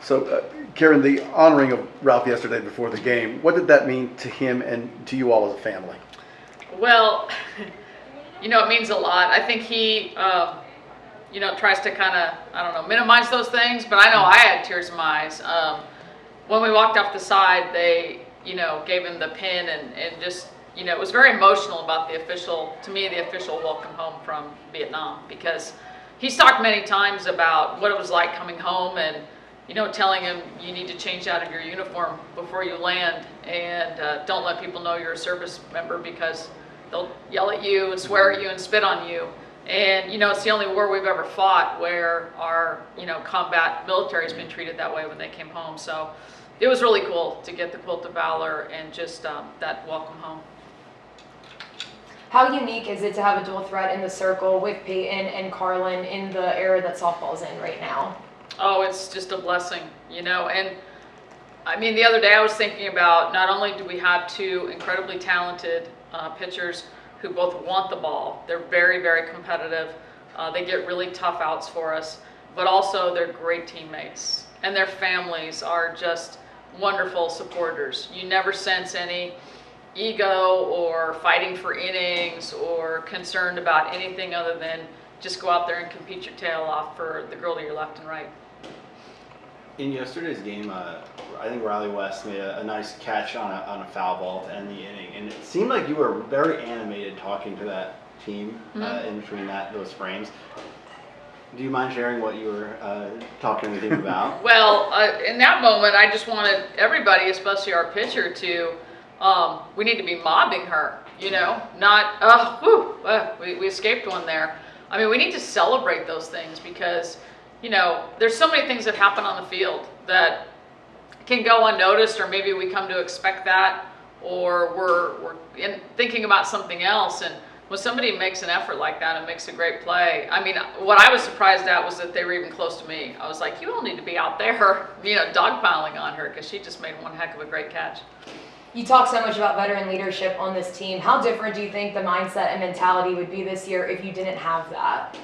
So, Karen, the honoring of Ralph yesterday before the game, what did that mean to him and to you all as a family? Well, it means a lot. I think he, tries to kind of, minimize those things, but I know I had tears in my eyes. When we walked off the side, they, gave him the pin and just, it was very emotional about the official welcome home from Vietnam, because he's talked many times about what it was like coming home and, telling him you need to change out of your uniform before you land, and don't let people know you're a service member because they'll yell at you and swear at you and spit on you. And, it's the only war we've ever fought where our, combat military has been treated that way when they came home. So it was really cool to get the Quilt of Valor and just that welcome home. How unique is it to have a dual threat in the circle with Peyton and Carlin in the era that softball's in right now? Oh, it's just a blessing, and I mean, the other day I was thinking about not only do we have two incredibly talented pitchers who both want the ball, they're very, very competitive, they get really tough outs for us, but also they're great teammates, and their families are just wonderful supporters. You never sense any ego or fighting for innings or concerned about anything other than just go out there and compete your tail off for the girl to your left and right. In yesterday's game, I think Riley West made a nice catch on a foul ball to end the inning, and it seemed like you were very animated talking to that team in between those frames. Do you mind sharing what you were talking to the team about? Well, in that moment, I just wanted everybody, especially our pitcher, to we need to be mobbing her, not we escaped one there. I mean, we need to celebrate those things because there's so many things that happen on the field that can go unnoticed, or maybe we come to expect that, or we're thinking about something else. And when somebody makes an effort like that and makes a great play, I mean, what I was surprised at was that they were even close to me. I was like, you all need to be out there, dogpiling on her, because she just made one heck of a great catch. You talk so much about veteran leadership on this team. How different do you think the mindset and mentality would be this year if you didn't have that?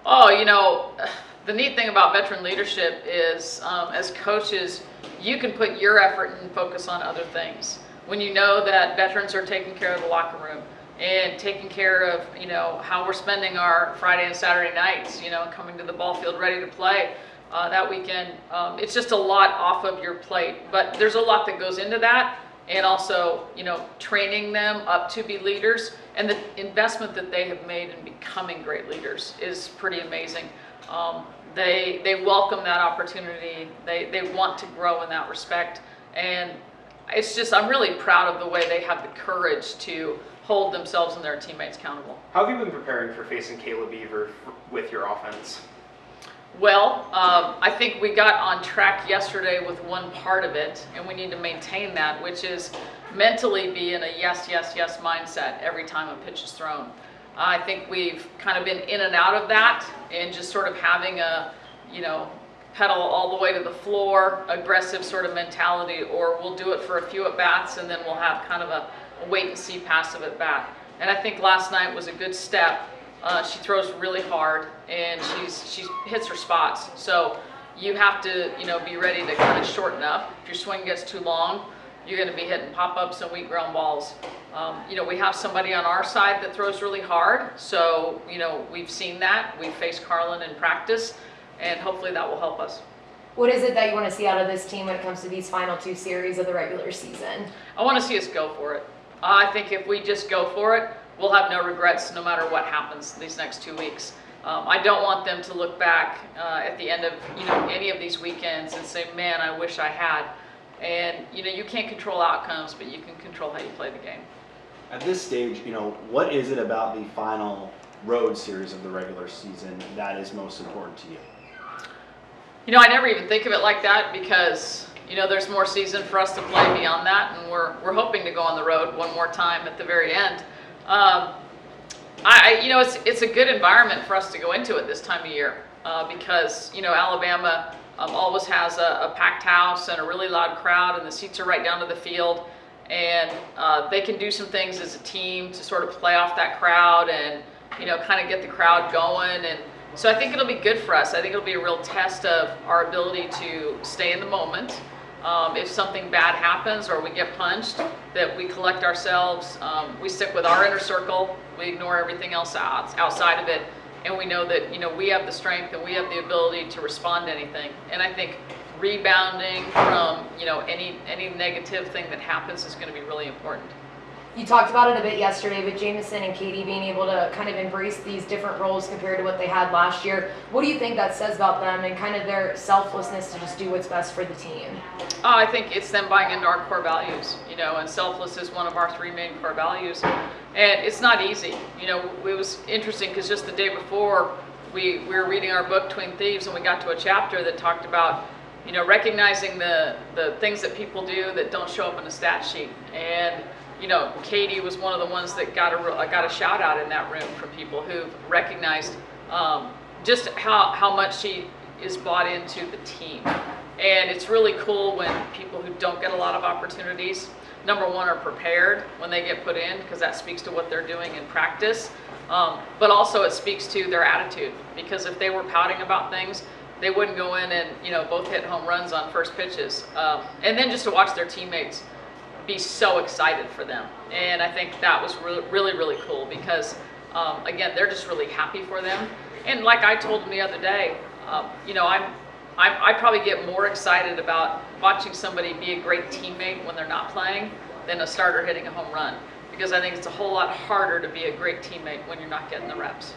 Oh, the neat thing about veteran leadership is, as coaches, you can put your effort and focus on other things. When you know that veterans are taking care of the locker room and taking care of, how we're spending our Friday and Saturday nights, coming to the ball field ready to play that weekend, it's just a lot off of your plate. But there's a lot that goes into that, and also, training them up to be leaders, and the investment that they have made in becoming great leaders is pretty amazing. They welcome that opportunity. They want to grow in that respect. And it's just, I'm really proud of the way they have the courage to hold themselves and their teammates accountable. How have you been preparing for facing Caleb Beaver with your offense? Well, I think we got on track yesterday with one part of it, and we need to maintain that, which is mentally be in a yes, yes, yes mindset every time a pitch is thrown. I think we've kind of been in and out of that, and just sort of having a, pedal all the way to the floor, aggressive sort of mentality, or we'll do it for a few at-bats, and then we'll have kind of a wait-and-see passive at-bat. And I think last night was a good step. She throws really hard, and she hits her spots. So you have to, be ready to kind of shorten up. If your swing gets too long, you're going to be hitting pop-ups and weak ground balls. We have somebody on our side that throws really hard, so we've seen that. We've faced Carlin in practice, and hopefully that will help us. What is it that you want to see out of this team when it comes to these final two series of the regular season? I want to see us go for it. I think if we just go for it, we'll have no regrets no matter what happens these next 2 weeks. I don't want them to look back at the end of any of these weekends and say, man, I wish I had. And you can't control outcomes, but you can control how you play the game. At this stage, what is it about the final road series of the regular season that is most important to you? I never even think of it like that because, there's more season for us to play beyond that, and we're hoping to go on the road one more time at the very end. It's a good environment for us to go into it this time of year because, Alabama always has a packed house and a really loud crowd, and the seats are right down to the field, and they can do some things as a team to sort of play off that crowd and, kind of get the crowd going. And So I think it'll be good for us. I think it'll be a real test of our ability to stay in the moment. If something bad happens or we get punched, that we collect ourselves, we stick with our inner circle, we ignore everything else outside of it, and we know that, you know, we have the strength and we have the ability to respond to anything. And I think rebounding from, you know, any negative thing that happens is going to be really important. You talked about it a bit yesterday with Jamison and Katie being able to kind of embrace these different roles compared to what they had last year. What do you think that says about them and kind of their selflessness to just do what's best for the team? I think it's them buying into our core values, you know, and selfless is one of our 3 main core values. And it's not easy. You know, it was interesting because just the day before we were reading our book, Twin Thieves, and we got to a chapter that talked about, you know, recognizing the things that people do that don't show up in a stat sheet. And you know, Katie was one of the ones that got a shout out in that room from people who've recognized just how much she is bought into the team. And it's really cool when people who don't get a lot of opportunities, number one, are prepared when they get put in, because that speaks to what they're doing in practice. But also it speaks to their attitude, because if they were pouting about things, they wouldn't go in and, you know, both hit home runs on first pitches. And then just to watch their teammates be so excited for them. And I think that was really cool because, again, they're just really happy for them. And like I told them the other day, you know, I probably get more excited about watching somebody be a great teammate when they're not playing than a starter hitting a home run, because I think it's a whole lot harder to be a great teammate when you're not getting the reps.